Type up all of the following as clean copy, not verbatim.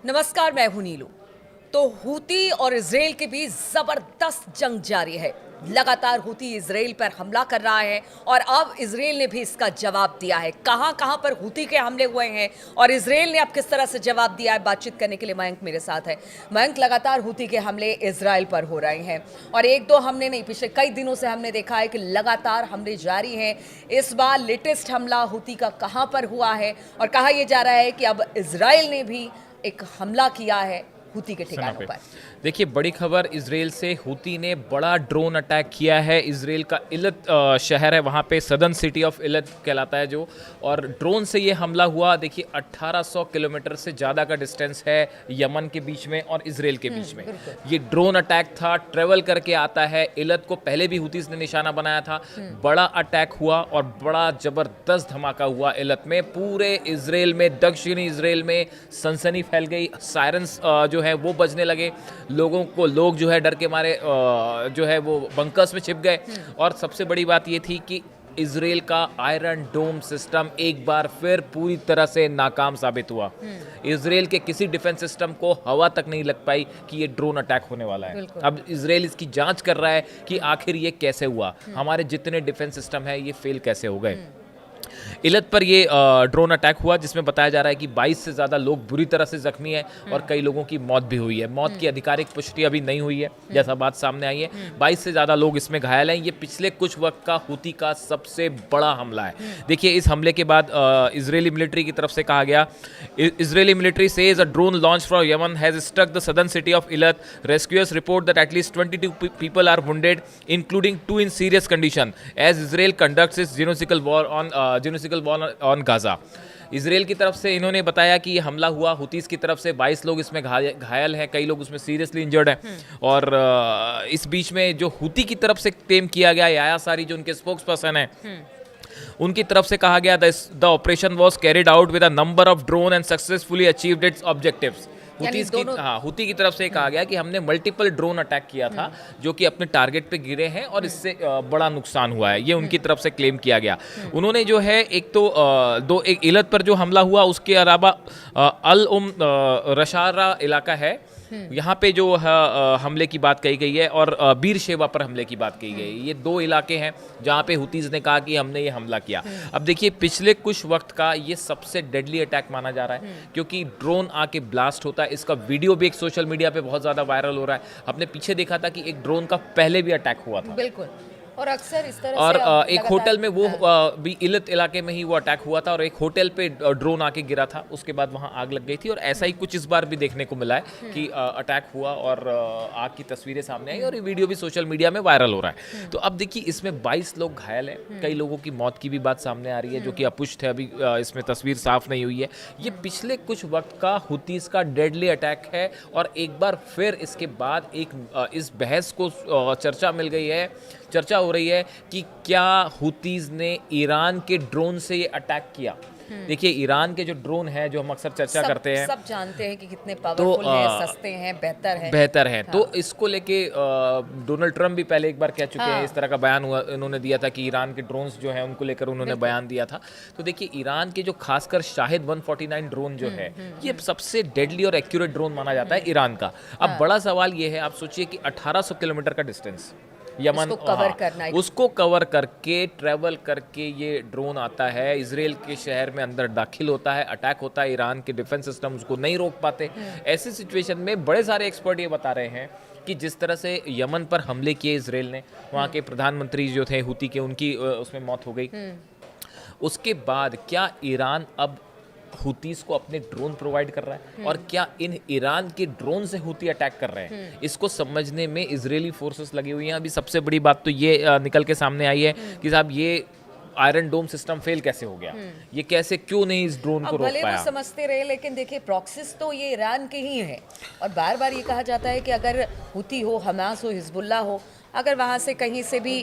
नमस्कार, मैं हूं नीलू। तो हूती और इजराइल के बीच जबरदस्त जंग जारी है। लगातार हूती इजराइल पर हमला कर रहा है और अब इजराइल ने भी इसका जवाब दिया है। कहां कहां पर हूती के हमले हुए हैं और इजराइल ने अब किस तरह से जवाब दिया है, बातचीत करने के लिए मयंक मेरे साथ है। मयंक, लगातार हूती के हमले इजराइल पर हो रहे हैं और एक दो हमले नहीं, पिछले कई दिनों से हमने देखा है कि लगातार हमले जारी हैं। इस बार लेटेस्ट हमला हूती का कहां पर हुआ है और कहा यह जा रहा है कि अब इजराइल ने भी एक हमला किया है हूती के ठिकानों पर। देखिए, बड़ी खबर इजराइल से। हूती ने बड़ा ड्रोन अटैक किया है। इजराइल का इलत शहर है, वहाँ पे सदर्न सिटी ऑफ इलत कहलाता है जो, और ड्रोन से ये हमला हुआ। देखिए, 1800 किलोमीटर से ज़्यादा का डिस्टेंस है यमन के बीच में और इजराइल के बीच में। ये ड्रोन अटैक था, ट्रेवल करके आता है इलत को। पहले भी हूतीस ने निशाना बनाया था। बड़ा अटैक हुआ और बड़ा ज़बरदस्त धमाका हुआ इलत में। पूरे इजराइल में, दक्षिणी इजराइल में सनसनी फैल गई। सायरन्स जो है वो बजने लगे। लोग जो है डर के मारे जो है वो बंकर्स में छिप गए। और सबसे बड़ी बात ये थी कि इजराइल का आयरन डोम सिस्टम एक बार फिर पूरी तरह से नाकाम साबित हुआ। इजराइल के किसी डिफेंस सिस्टम को हवा तक नहीं लग पाई कि ये ड्रोन अटैक होने वाला है। अब इजराइल इसकी जांच कर रहा है कि आखिर ये कैसे हुआ, हमारे जितने डिफेंस सिस्टम है ये फेल कैसे हो गए। इलत पर ये ड्रोन अटैक हुआ जिसमें बताया जा रहा है कि 22 से ज़्यादा लोग बुरी तरह से जख्मी हैं और कई लोगों की मौत भी हुई है। मौत की आधिकारिक पुष्टि अभी नहीं हुई है, जैसा बात सामने आई है। 22 से ज़्यादा लोग इसमें घायल हैं। ये पिछले कुछ वक्त का हूती का सबसे बड़ा हमला है। देखिए, इस हमले के बाद इजरायली मिलिट्री की तरफ से कहा गया, Israeli military says a drone launch from Yemen has struck the southern city of Eilat. Rescuers report that at least 22 people are wounded, including 2 in serious condition, as Israel conducts its genocidial war on Gaza. Israel की तरफ से इन्होंने बताया कि ये हमला हुआ। Houthis की तरफ से 22 लोग इसमें घायल हैं, कई लोग उसमें सीरियसली इंजर्ड हैं। और इस बीच में जो हुती की तरफ से क्लेम किया गया, याया सारी जो उनके स्पोक्स पर्सन हैं, उनकी तरफ से कहा गया the operation was carried out with a number of drone and successfully achieved it's objectives. Houthi की तरफ से कहा गया कि हमने मल्टीपल ड्रोन अटैक किया था जो कि अपने टारगेट पे गिरे हैं और इससे बड़ा नुकसान हुआ है, ये उनकी तरफ से क्लेम किया गया। उन्होंने जो है एक इलत पर जो हमला हुआ, उसके अलावा अल रशारा इलाका है, यहाँ पे जो हमले की बात कही गई है, और बीर शेवा पर हमले की बात कही गई है। ये 2 इलाके हैं जहाँ पे हुतीज ने कहा कि हमने ये हमला किया। अब देखिए, पिछले कुछ वक्त का ये सबसे डेडली अटैक माना जा रहा है क्योंकि ड्रोन आके ब्लास्ट होता है। इसका वीडियो भी एक सोशल मीडिया पे बहुत ज़्यादा वायरल हो रहा है। आपने पीछे देखा था कि एक ड्रोन का पहले भी अटैक हुआ था। बिल्कुल, और अक्सर इस तरह और से एक होटल में वो भी इलत इलाके में ही वो अटैक हुआ था और एक होटल पे ड्रोन आके गिरा था, उसके बाद वहाँ आग लग गई थी। और ऐसा ही कुछ इस बार भी देखने को मिला है कि अटैक हुआ और आग की तस्वीरें सामने आई और ये वीडियो भी सोशल मीडिया में वायरल हो रहा है। तो अब देखिए, इसमें 22 लोग घायल हैं, कई लोगों की मौत की भी बात सामने आ रही है जो कि अपुष्ट है, अभी इसमें तस्वीर साफ नहीं हुई है। ये पिछले कुछ वक्त का हुतीस का डेडली अटैक है और एक बार फिर इसके बाद इस बहस को चर्चा मिल गई है, चर्चा हो रही है कि क्या हुतीज ने ईरान के ड्रोन से ये अटैक किया। देखिए, ईरान के जो ड्रोन है, जो हम अक्सर चर्चा करते हैं, सब जानते हैं कि कितने पावरफुल हैं, सस्ते हैं, बेहतर हैं। तो इसको लेके डोनाल्ड ट्रंप भी पहले एक बार कह चुके हैं, इस तरह का बयान हुआ, इन्होंने दिया था कि ईरान के ड्रोन्स जो हैं उनको लेकर उन्होंने बयान दिया था। तो देखिए, ईरान के जो खासकर शाहिद 149 ड्रोन जो है, ये सबसे डेडली और एक्यूरेट ड्रोन माना जाता है ईरान का। अब बड़ा सवाल ये है, आप सोचिए कि 1800 किलोमीटर का डिस्टेंस यमन, उसको कवर करके ट्रैवल करके ये ड्रोन आता है, इजराइल के शहर में अंदर दाखिल होता है, अटैक होता है, ईरान के डिफेंस सिस्टम उसको नहीं रोक पाते। ऐसी सिचुएशन में बड़े सारे एक्सपर्ट ये बता रहे हैं कि जिस तरह से यमन पर हमले किए इजराइल ने, वहाँ के प्रधानमंत्री जो थे हूती के, उनकी उसमें मौत हो गई। उसके बाद क्या ईरान अब हुतीस को अपने ड्रोन प्रोवाइड कर रहा है और क्या इन ईरान के ड्रोन से हुती अटैक कर रहे हैं, इसको समझने में इजरायली फोर्सेस लगी हुई हैं। अभी सबसे बड़ी बात तो ये निकल के सामने आई है कि साहब, ये आयरन डोम सिस्टम फेल कैसे हो गया, ये कैसे, क्यों नहीं इस ड्रोन को रोक पाया। वो समझते रहे, लेकिन देखिए, प्रॉक्सिस तो ये ईरान के ही हैं और बार बार ये कहा जाता है कि अगर हुती हो, हमास हो, हिजबुल्लाह हो, अगर वहाँ से कहीं से भी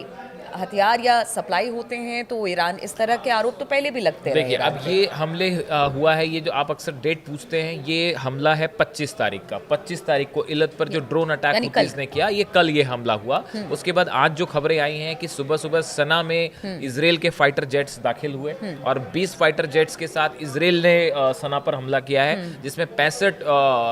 हथियार या सप्लाई होते हैं तो ईरान, इस तरह के आरोप तो पहले भी लगते रहे देखिए, ईरान अब पे। ये हमले हुआ है, ये जो आप अक्सर डेट पूछते हैं, ये हमला है 25 तारीख का। 25 तारीख को इलत पर जो ड्रोन अटैक यानी कल। हुतीज़ ने किया, ये कल ये हमला हुआ। उसके बाद आज जो खबरें आई हैं कि सुबह सुबह सना में इजराइल के फाइटर जेट्स दाखिल हुए और 20 फाइटर जेट्स के साथ इजराइल ने सना पर हमला किया है, जिसमें 65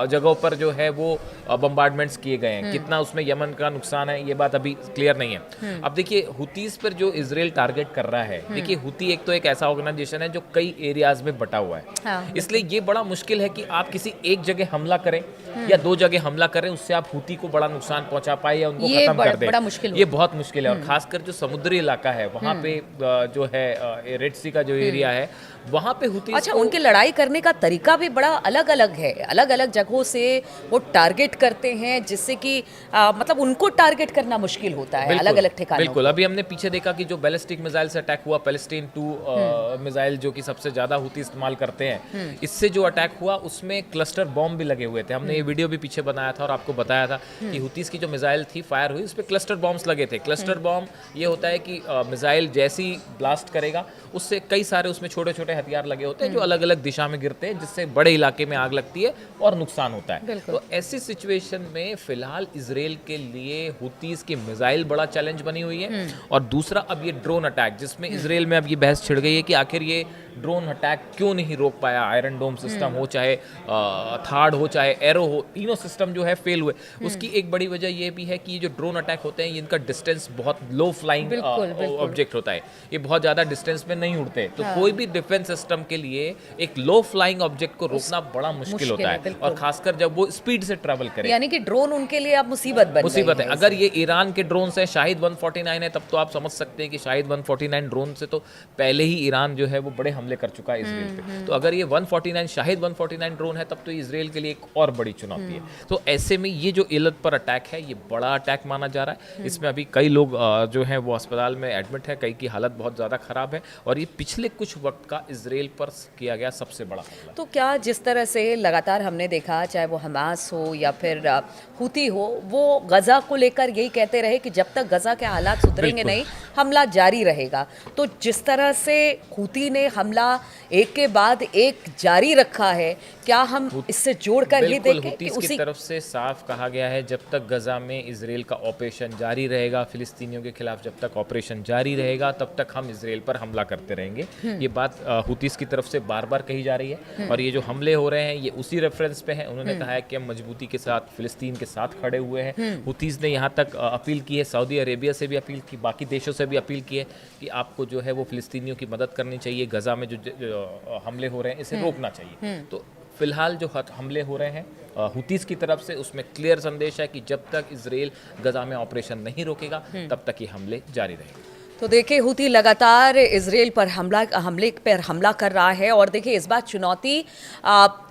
जगहों पर जो है वो बम्बार्डमेंट्स किए गए हैं। कितना उसमें यमन का नुकसान है, ये बात अभी क्लियर नहीं है। अब देखिए, हुतीज़ पर जो इजराइल टारगेट कर रहा है, देखिए हुती एक तो एक ऐसा ऑर्गेनाइजेशन है जो कई एरियाज में बटा हुआ है। हाँ, इसलिए ये बड़ा मुश्किल है कि आप किसी एक जगह हमला करें या दो जगह हमला करें, उससे आप हुती को बड़ा नुकसान पहुंचा पाए या उनको ये खत्म कर दें। बड़ा मुश्किल ये बहुत मुश्किल है। और खासकर जो समुद्री इलाका है वहाँ पे जो है रेड सी का जो एरिया है, वहाँ पे हुती अच्छा, उनके लड़ाई करने का तरीका भी बड़ा अलग अलग है। अलग अलग जगहों से वो टारगेट करते हैं, जिससे कि मतलब उनको टारगेट करना मुश्किल होता है अलग अलग ठिकानों। बिल्कुल। अभी हमने पीछे देखा कि जो बैलिस्टिक मिसाइल से अटैक हुआ, पैलेस्टीन 2 मिसाइल जो कि सबसे ज्यादा हुती इस्तेमाल करते हैं, इससे जो अटैक हुआ उसमें क्लस्टर बॉम्ब भी लगे हुए थे। हमने ये वीडियो भी पीछे बनाया था और आपको बताया था कि हुतीस की जो मिसाइल थी फायर हुई, उस पर क्लस्टर बॉम्ब्स लगे थे। क्लस्टर बॉम्ब ये होता है कि मिसाइल जैसी ब्लास्ट करेगा, उससे कई सारे उसमें छोटे छोटे हथियार लगे होते हैं जो अलग अलग दिशा में गिरते हैं, जिससे बड़े इलाके में आग लगती है और नुकसान होता है। तो ऐसी सिचुएशन में फिलहाल इजराइल के लिए हुतीस की मिसाइल बड़ा चैलेंज बनी हुई है। और दूसरा अब ये ड्रोन अटैक, जिसमें इजराइल में अब ये बहस छिड़ गई है कि आखिर ये ड्रोन अटैक क्यों नहीं रोक पाया। आयरन डोम सिस्टम हो, चाहे थार्ड हो, चाहे एरो हो, तीनों सिस्टम जो है फेल हुए। उसकी एक बड़ी वजह ये भी है कि ये जो ड्रोन अटैक होते हैं, इनका डिस्टेंस बहुत लो फ्लाइंग ऑब्जेक्ट होता है, ये बहुत ज़्यादा डिस्टेंस में नहीं उड़ते। तो कोई भी डिफेंस सिस्टम के लिए एक लो फ्लाइंग ऑब्जेक्ट को रोकना बड़ा मुश्किल होता है, और खासकर जब वो स्पीड से ट्रैवल करे। यानी कि ड्रोन उनके लिए अब मुसीबत है। अगर ये ईरान के ड्रोन से शाहिद 149 है, तब तो आप समझ सकते हैं कि शाहिद 149 ड्रोन से तो पहले ही ईरान जो है वो बड़े हमले कर चुका है इजराइल पे। तो अगर ये 149 शाहिद 149 ड्रोन है, तब तो इजराइल के लिए एक और बड़ी चुनौती है। तो ऐसे में ये जो इलत पर अटैक है, ये बड़ा अटैक माना जा रहा है। इसमें अभी कई लोग जो हैं वो अस्पताल में एडमिट है, कई की हालत बहुत ज़्यादा खराब है, और ये पिछले कुछ वक्त का इजराइल पर किया गया सबसे बड़ा हमला। तो क्या जिस तरह से लगातार हमने देखा, चाहे वो हमास हो या फिर हुती हो, वो गजा को लेकर यही कहते रहे कि जब तक गजा के हालात सुधरेंगे नहीं, हमला जारी रहेगा। तो जिस तरह से हुती ने हमला एक के बाद एक जारी रखा है, क्या हम इससे जोड़कर ये देखें कि उसी की तरफ से साफ कहा गया है, जब तक गजा में इजराइल का ऑपरेशन जारी रहेगा, फिलिस्तीनियों के खिलाफ जब तक ऑपरेशन जारी रहेगा, तब तक हम इजराइल पर हमला करते रहेंगे। ये बात हुतीस की तरफ से बार बार कही जा रही है। और ये जो हमले हो रहे हैं, ये उसी रेफरेंस पे हैं। उन्होंने कहा है कि हम मजबूती के साथ फिलिस्तीन के साथ खड़े हुए हैं। हुतीस ने यहाँ तक अपील की है, सऊदी अरेबिया से भी अपील की, बाकी देशों से भी अपील की है कि आपको जो है वो फिलिस्तीनियों की मदद करनी चाहिए। गजा में जो हमले हो रहे हैं, इसे रोकना चाहिए। तो फिलहाल जो हमले हो रहे हैं हुतीस की तरफ से, उसमें क्लियर संदेश है कि जब तक इजराइल गजा में ऑपरेशन नहीं रोकेगा, तब तक ये हमले जारी रहेंगे। तो देखिए, हुती लगातार इजराइल पर हमले पर हमला कर रहा है, और देखिए इस बार चुनौती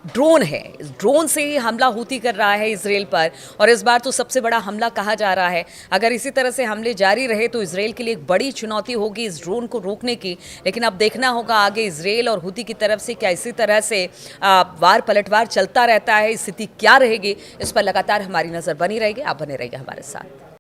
ड्रोन है। ड्रोन से ही हमला हुती कर रहा है इजराइल पर, और इस बार तो सबसे बड़ा हमला कहा जा रहा है। अगर इसी तरह से हमले जारी रहे तो इजराइल के लिए एक बड़ी चुनौती होगी इस ड्रोन को रोकने की। लेकिन अब देखना होगा आगे इजराइल और हुती की तरफ से क्या इसी तरह से वार पलटवार चलता रहता है, स्थिति क्या रहेगी, इस पर लगातार हमारी नज़र बनी रहेगी। आप बने रहिए हमारे साथ।